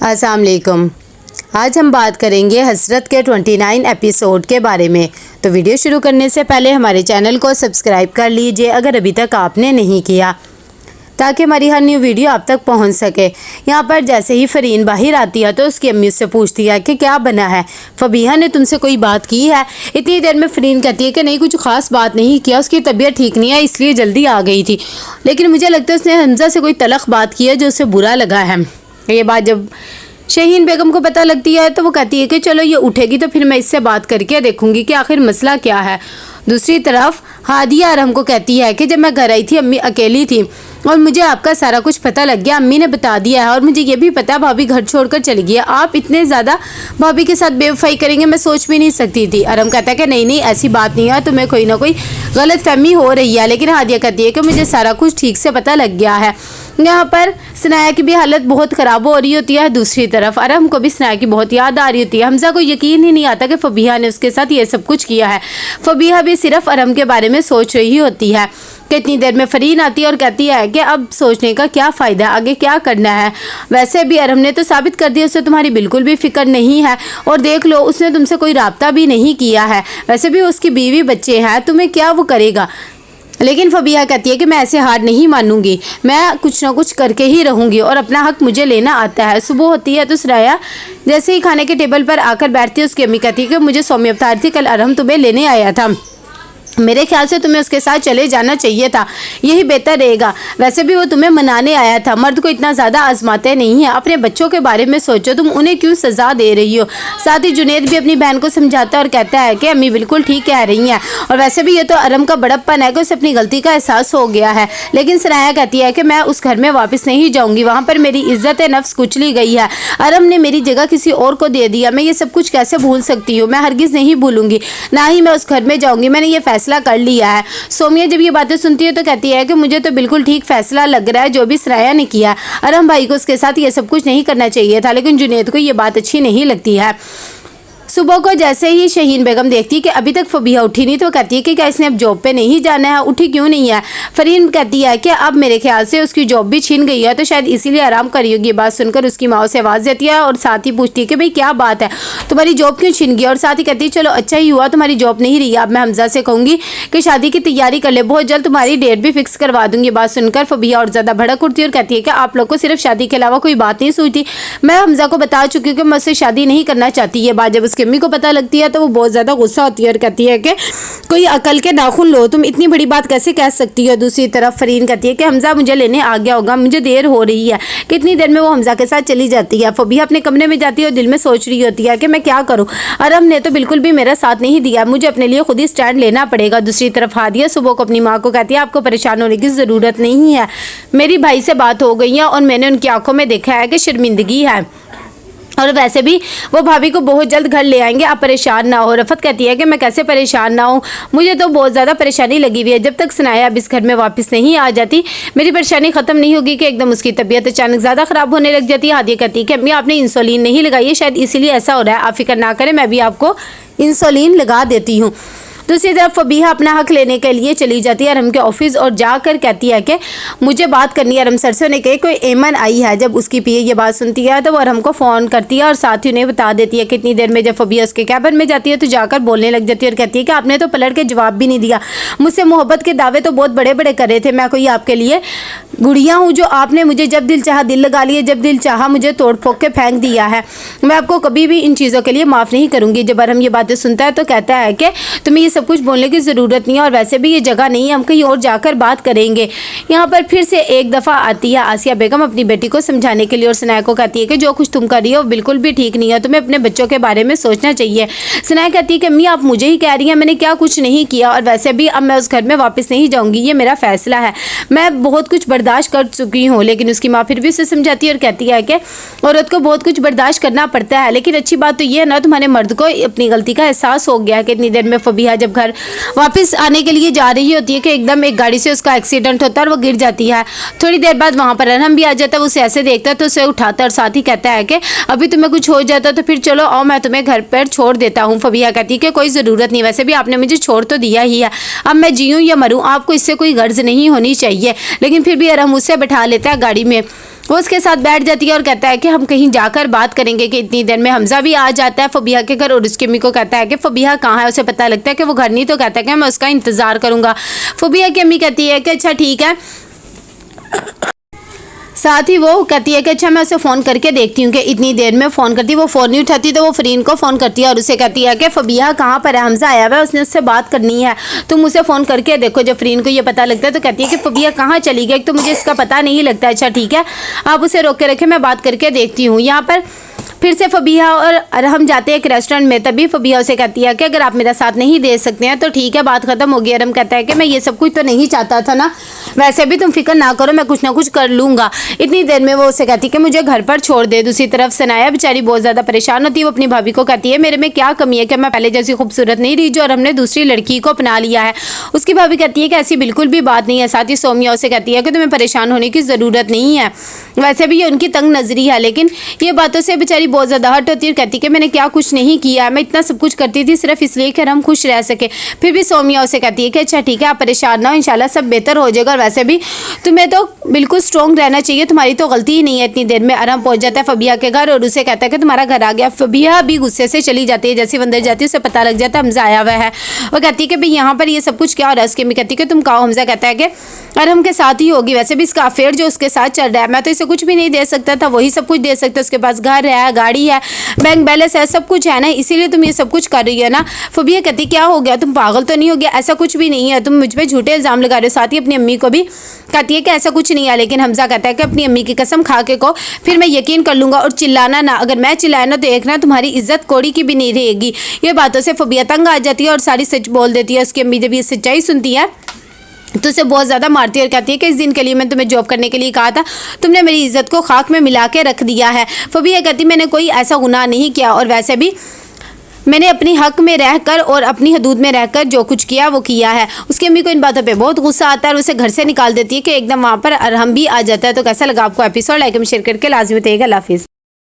अस्सलाम वालेकुम। आज हम बात करेंगे हसरत के 29 एपिसोड के बारे में। तो वीडियो शुरू करने से पहले हमारे चैनल को सब्सक्राइब कर लीजिए अगर अभी तक आपने नहीं किया, ताकि हमारी हर न्यू वीडियो आप तक पहुंच सके। यहाँ पर जैसे ही फरीन बाहर आती है तो उसकी अम्मी उससे पूछती है कि क्या बना है, फबीहा ने तुमसे कोई बात की है। इतनी देर में फरीन कहती है कि नहीं, कुछ खास बात नहीं किया, उसकी तबीयत ठीक नहीं है इसलिए जल्दी आ गई थी। लेकिन मुझे लगता है उसने हमजा से कोई तलख बात की है जो उसे बुरा लगा है। ये बात जब शहीन बेगम को पता लगती है तो वो कहती है कि चलो ये उठेगी तो फिर मैं इससे बात करके देखूंगी कि आखिर मसला क्या है। दूसरी तरफ हादिया अरहम को कहती है कि जब मैं घर आई थी अम्मी अकेली थी और मुझे आपका सारा कुछ पता लग गया, अम्मी ने बता दिया है और मुझे ये भी पता है भाभी घर छोड़कर चली गई है। आप इतने ज़्यादा भाभी के साथ बेवफाई करेंगे मैं सोच भी नहीं सकती थी। अरहम कहता है कि नहीं नहीं ऐसी बात नहीं है, तुम्हें कोई ना कोई गलत फहमी हो रही है। लेकिन हादिया कहती है कि मुझे सारा कुछ ठीक से पता लग गया है। यहाँ पर सनाया की भी हालत बहुत ख़राब हो रही होती है। दूसरी तरफ अरहम को भी सनाया की बहुत याद आ रही होती है। हमजा को यकीन ही नहीं आता कि फबीहा ने उसके साथ ये सब कुछ किया है। फबीहा भी सिर्फ अरहम के बारे में सोच रही होती है कि इतनी देर में फरीन आती है और कहती है कि अब सोचने का क्या फ़ायदा, आगे क्या करना है। वैसे भी अरहम ने तो साबित कर दिया उसे तुम्हारी बिल्कुल भी फिक्र नहीं है और देख लो उसने तुमसे कोई राब्ता भी नहीं किया है। वैसे भी उसकी बीवी बच्चे हैं, तुम्हें क्या वो करेगा। लेकिन फबीहा कहती है कि मैं ऐसे हार नहीं मानूंगी, मैं कुछ ना कुछ करके ही रहूंगी और अपना हक मुझे लेना आता है। सुबह होती है तो सुराया जैसे ही खाने के टेबल पर आकर बैठती है उसकी अम्मी कहती है कि मुझे सौम्य बता रही थी कल अरहम तुम्हें लेने आया था, मेरे ख्याल से तुम्हें उसके साथ चले जाना चाहिए था, यही बेहतर रहेगा। वैसे भी वो तुम्हें मनाने आया था, मर्द को इतना ज़्यादा आजमाते नहीं है। अपने बच्चों के बारे में सोचो, तुम उन्हें क्यों सज़ा दे रही हो। साथ ही जुनेद भी अपनी बहन को समझाता है और कहता है कि अम्मी बिल्कुल ठीक कह रही हैं और वैसे भी ये तो अरहम का बड़प्पन है कि उसे अपनी गलती का एहसास हो गया है। लेकिन सनाया कहती है कि मैं उस घर में वापस नहीं जाऊँगी, वहाँ पर मेरी इज्जत नफ्स कुचली गई है। अरहम ने मेरी जगह किसी और को दे दिया, मैं ये सब कुछ कैसे भूल सकती हूँ। मैं हरगिज़ नहीं भूलूंगी, ना ही मैं उस घर में जाऊँगी, मैंने ये फैसला कर लिया है। सोमिया जब ये बातें सुनती है तो कहती है कि मुझे तो बिल्कुल ठीक फैसला लग रहा है जो भी सराया ने किया। अरहम भाई को उसके साथ ये सब कुछ नहीं करना चाहिए था, लेकिन जुनेद को ये बात अच्छी नहीं लगती है। सुबह को जैसे ही शहीन बेगम देखती है कि अभी तक फबीहा उठी नहीं तो कहती है कि क्या इसने अब जॉब पे नहीं जाना है, उठी क्यों नहीं है। फरीन कहती है कि अब मेरे ख्याल से उसकी जॉब भी छीन गई है तो शायद इसीलिए आराम करी होगी। बात सुनकर उसकी माँ से आवाज़ देती है और साथ ही पूछती है कि भाई क्या बात है, तुम्हारी जॉब क्यों छीन गई। और साथ ही कहती है चलो अच्छा ही हुआ तुम्हारी जॉब नहीं रही, अब मैं हमजा से कहूँगी कि शादी की तैयारी कर ले, बहुत जल्द तुम्हारी डेट भी फिक्स करवा दूंगी। बात सुनकर फबीहा और ज़्यादा भड़क उठती है और कहती है कि आप लोग को सिर्फ शादी के अलावा कोई बात नहीं सूझती, मैं हमजा को बता चुकी हूँ कि मैं उससे शादी नहीं करना चाहती। ये बात जब उसकी अम्मी को पता लगती है तो वो बहुत ज़्यादा गुस्सा होती है और कहती है कि कोई अकल के नाखून लो, तुम इतनी बड़ी बात कैसे कह सकती हो। दूसरी तरफ फरीन कहती है कि हमजा मुझे लेने आ गया होगा, मुझे देर हो रही है। कितनी देर में वो हमजा के साथ चली जाती है। फबीहा अपने कमरे में जाती है और दिल में सोच रही होती है कि मैं क्या करूं, अरहम ने तो बिल्कुल भी मेरा साथ नहीं दिया, मुझे अपने लिए खुद ही स्टैंड लेना पड़ेगा। दूसरी तरफ हादिया सुबह को अपनी माँ को कहती है आपको परेशान होने की ज़रूरत नहीं है, मेरी भाई से बात हो गई है और मैंने उनकी आंखों में देखा है कि शर्मिंदगी है और वैसे भी वो भाभी को बहुत जल्द घर ले आएंगे, आप परेशान ना हो। रफ़त कहती है कि मैं कैसे परेशान ना हूँ, मुझे तो बहुत ज़्यादा परेशानी लगी हुई है। जब तक सनाया अब इस घर में वापस नहीं आ जाती मेरी परेशानी ख़त्म नहीं होगी कि एकदम उसकी तबीयत अचानक ज़्यादा ख़राब होने लग जाती है। हादिया कहती है कि अम्मी आपने इंसुलिन नहीं लगाई है, शायद इसीलिए ऐसा हो रहा है, आप फिक्र ना करें मैं भी आपको इंसुलिन लगा देती हूँ। दूसरी तरफ फबीहा अपना हक लेने के लिए चली जाती है अरहम के ऑफिस और जाकर कहती है कि मुझे बात करनी है अरहम सर से। उन्हें कहे कोई एमन आई है। जब उसकी पीए ये बात सुनती है तो वो अरहम को फ़ोन करती है और साथ ही उन्हें बता देती है। कितनी देर में जब फबीहा उसके कैबिन में जाती है तो जाकर बोलने लग जाती है और कहती है कि आपने तो पलट के जवाब भी नहीं दिया, मुझसे मोहब्बत के दावे तो बहुत बड़े बड़े कर रहे थे, मैं कोई आपके लिए गुड़िया हूँ जो आपने मुझे जब दिल चाहा दिल लगा लिए, जब दिल चाहा मुझे तोड़ फोड़ के फेंक दिया है, मैं आपको कभी भी इन चीज़ों के लिए माफ़ नहीं करूँगी। जब अरहम ये बातें सुनता है तो कहता है कि तुम्हें ये सब कुछ बोलने की ज़रूरत नहीं है और वैसे भी ये जगह नहीं है, हम कहीं और जाकर बात करेंगे। यहाँ पर फिर से एक दफ़ा आती है आसिया बेगम अपनी बेटी को समझाने के लिए और सनाया को कहती है कि जो कुछ तुम कर रही हो बिल्कुल भी ठीक नहीं है, तुम्हें अपने बच्चों के बारे में सोचना चाहिए। सनाया कहती है कि अम्मी आप मुझे ही कह रही हैं, मैंने क्या कुछ नहीं किया और वैसे भी अब मैं उस घर में वापस नहीं जाऊँगी, ये मेरा फैसला है, मैं बहुत कुछ बर्दाश्त कर चुकी हूँ। लेकिन उसकी माँ फिर भी उसे समझाती है और कहती है कि औरत को बहुत कुछ बर्दाश्त करना पड़ता है, लेकिन अच्छी बात तो ये है ना तुम्हारे मर्द को अपनी गलती का एहसास हो गया है। कितनी देर में फबीहा जब घर वापस आने के लिए जा रही होती है कि एकदम एक गाड़ी से उसका एक्सीडेंट होता है और वो गिर जाती है। थोड़ी देर बाद वहाँ पर अरहम भी आ जाता है, वो उसे ऐसे देखता है तो उसे उठाता है और साथ ही कहता है कि अभी तुम्हें कुछ हो जाता तो फिर चलो आओ मैं तुम्हें घर पर छोड़ देता हूँ। फबीहा कहती है कि कोई ज़रूरत नहीं, वैसे भी आपने मुझे छोड़ तो दिया ही है, अब मैं जीऊँ या मरूँ आपको इससे कोई गर्ज नहीं होनी चाहिए। लेकिन फिर भी अरहम उससे बैठा लेता है गाड़ी में वो उसके साथ बैठ जाती है और कहता है कि हम कहीं जाकर बात करेंगे कि इतनी देर में हमजा भी आ जाता है फबीहा के घर और उसकी अम्मी को कहता है कि फबीहा कहाँ है। उसे पता लगता है कि वो घर नहीं, तो कहता है कि मैं उसका इंतज़ार करूँगा। फबीहा की अम्मी कहती है कि अच्छा ठीक है। साथ ही वो कहती है कि अच्छा मैं उसे फ़ोन करके देखती हूँ कि इतनी देर में फ़ोन करती। वो फ़ोन नहीं उठाती तो वो फ़रीन को फ़ोन करती है और उसे कहती है कि फबीहा कहाँ पर है, हमजा आया हुआ है, उसने उससे बात करनी है, तुम उसे फ़ोन करके देखो। जब फ़रीन को ये पता लगता है तो कहती है कि फबीहा कहाँ चली गई, तो मुझे इसका पता नहीं लगता। अच्छा ठीक है, आप उसे रोक के रखें, मैं बात करके देखती हूँ। यहाँ पर फिर से फबीहा और अरहम जाते हैं एक रेस्टोरेंट में। तभी फबीहा उसे कहती है कि अगर आप मेरा साथ नहीं दे सकते हैं तो ठीक है, बात ख़त्म हो गई। अरहम कहता है कि मैं ये सब कुछ तो नहीं चाहता था ना, वैसे भी तुम फिक्र ना करो, मैं कुछ ना कुछ कर लूँगा। इतनी देर में वो उसे कहती है कि मुझे घर पर छोड़ दे। दूसरी तरफ सनाया बेचारी बहुत ज़्यादा परेशान होती है। वो अपनी भाभी को कहती है मेरे में क्या कमी है कि मैं पहले जैसी खूबसूरत नहीं रही जो और हमने दूसरी लड़की को अपना लिया है। उसकी भाभी कहती है कि ऐसी बिल्कुल भी बात नहीं है। साथ ही सोमिया उसे कहती है कि तुम्हें परेशान होने की ज़रूरत नहीं है, वैसे भी ये उनकी तंग नज़री है। लेकिन ये बातों से बेचारी बहुत ज़्यादा हर्ट होती है और कहती है कि मैंने क्या कुछ नहीं किया, मैं इतना सब कुछ करती थी सिर्फ इसलिए कि हम खुश रह सके। फिर भी सोमिया उसे कहती है कि अच्छा ठीक है, आप परेशान ना हो, इंशाल्लाह सब बेहतर हो जाएगा। और वैसे भी तुम्हें तो बिल्कुल स्ट्रॉन्ग रहना चाहिए, तुम्हारी तो गलती ही नहीं है। इतनी देर में अरहम पहुंच जाता है फबीहा के घर और उसे कहता है कि तुम्हारा घर आ गया। फबीहा भी गुस्से से चली जाती है। जैसे अंदर जाती है उसे पता लग जाता है हमजा आया हुआ है। वो कहती है कि भाई यहाँ पर ये सब कुछ क्या हो रहा है। उसकी अम्मी कहती है कि तुम कहो। हमजा कहता है कि अरहम के साथ ही होगी, वैसे भी इसका अफेयर जो उसके साथ चल रहा है, मैं तो इसे कुछ भी नहीं दे सकता था, वही सब कुछ दे सकता है। उसके पास घर है, गाड़ी है, बैंक बैलेंस है, सब कुछ है ना, इसीलिए तुम ये सब कुछ कर रही है ना। फबीहा कहती क्या हो गया, तुम पागल तो नहीं हो गया, ऐसा कुछ भी नहीं है, तुम मुझ पर झूठे इल्ज़ाम लगा रहे हो। साथ ही अपनी अम्मी को भी कहती है कि ऐसा कुछ नहीं है। लेकिन हमजा कहता है कि अपनी अम्मी की कसम खा के को फिर मैं यकीन कर लूँगा और चिल्लाना ना, अगर मैं चिल्लाया ना तो देखना तुम्हारी इज्जत कौड़ी की भी नहीं रहेगी। ये बातों से फबीहा तंग आ जाती है और सारी सच बोल देती है। उसकी अम्मी जब ये सच्चाई सुनती है तो उसे बहुत ज़्यादा मारती है और कहती है कि इस दिन के लिए मैं तुम्हें जॉब करने के लिए कहा था, तुमने मेरी इज्जत को खाक में मिला के रख दिया है। फबीहा कहती मैंने कोई ऐसा गुनाह नहीं किया और वैसे भी मैंने अपनी हक में रहकर और अपनी हदूद में रहकर जो कुछ किया वो किया है। उसकी अम्मी को इन बातों पे बहुत गुस्सा आता है और उसे घर से निकाल देती है कि एकदम वहाँ पर अरहम भी आ जाता है। तो कैसा लगा आपको एपिसोड, लाइक एंड शेयर करके लाजमी बताइएगा। अल्लाह हाफिज़।